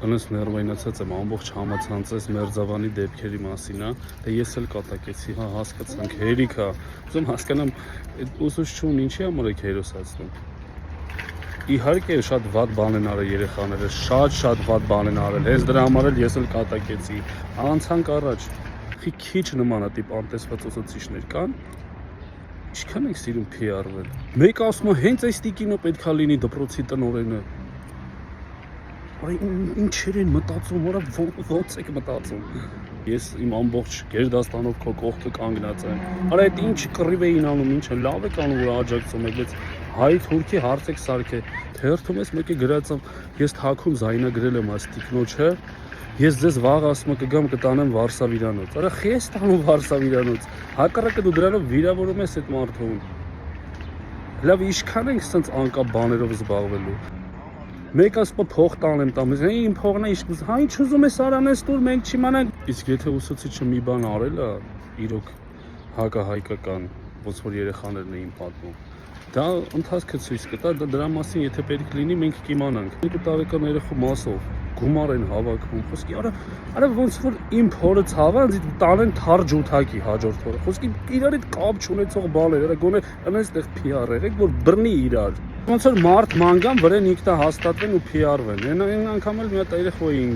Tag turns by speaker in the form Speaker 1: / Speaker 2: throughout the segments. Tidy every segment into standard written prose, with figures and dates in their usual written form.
Speaker 1: Անս ներվայնացած եմ ամբողջ համացանցես Մերձավանի դեպքերի մասին, դե ես էլ կատակեցի, հա, հասկացանք, հերիք է, ուզում հասկանամ, այդ ուսուցչուն ինչի համար եք հերոսացնում։ Իհարկե շատ վատ բան են արել երեխաները, շատ վատ բան են արել, հենց դրա համար էլ ես էլ կատակեցի, անցանք առաջ, քիչ նմանատիպ անտեսված ուսուցիչներ կան, ինչքան եք սիրում PR-վել։ Մեկը ասում է հենց այս տիկինը պետքա լինի դպրոցի տնօրենը։ Ինչեր են մտածում, որա ոնց եք մտածում։ Ես իմ ամբողջ գերդաստանով քո կողքը կանգնած եմ։ Արա այդ ինչ կռիվ էին անում, ինչը լավ եք անում, որ աջակցում եք, բայց հայ-թուրքի հարց եք սարքե։ Թերթում ես մեկը գրած եմ, ես թաքուն զայնագրել եմ այս տիկնոջը, ես ձեզ վաղ ասում կգամ կտանեմ Վարշավիրանոց։ Արա խի ես տանում Վարշավիրանոց։ Հակառակը դու դրանով վիրավորում ես այդ մարդուն։ Լավ, ինչքան ենք սենց անկապ բաներով զբաղվելու։ Մեկ ասպա փող տանեմ տամ, իմ փողն է ինչ, հա ինչ ուզում ես արանես տուր, մենք չիմանանք։ Իսկ եթե ուսուցիչը մի բան արել է, իրոք հակահայկական, ոնց որ երեխաներն էին պատմում, դա ընթացքը ցույց կտա, դրա մասին եթե պետք լինի, մենք կիմանանք։ 2 տարեկան երեխու մասով գումար են հավաքում, խոսքի արա ոնց որ իմ փորը ցավանց տանեն թար ջութակի հաջորդ օրը, խոսքի իրար հետ կապ չունեցող բաներ, արա գոնե այնտեղ PR եղեք, որ բռնի իրար։ Ոնց որ մարդ մանգան վրան ինքնա հաստատվեն ու PR-վեն։ Այն անգամ էլ մի հատ երեխային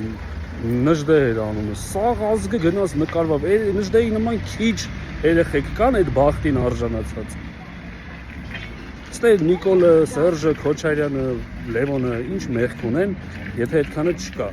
Speaker 1: նժդե էր անում։ Սաղ ազգը գնաց նկարվավ։ Նժդեի նման քիչ երեխեք կան այդ բախտին արժանացած։ Ստե Նիկոլը, Սերժը, Քոչարյանը, Լևոնը ինչ մեղք ունեն, եթե այդքանը չկա։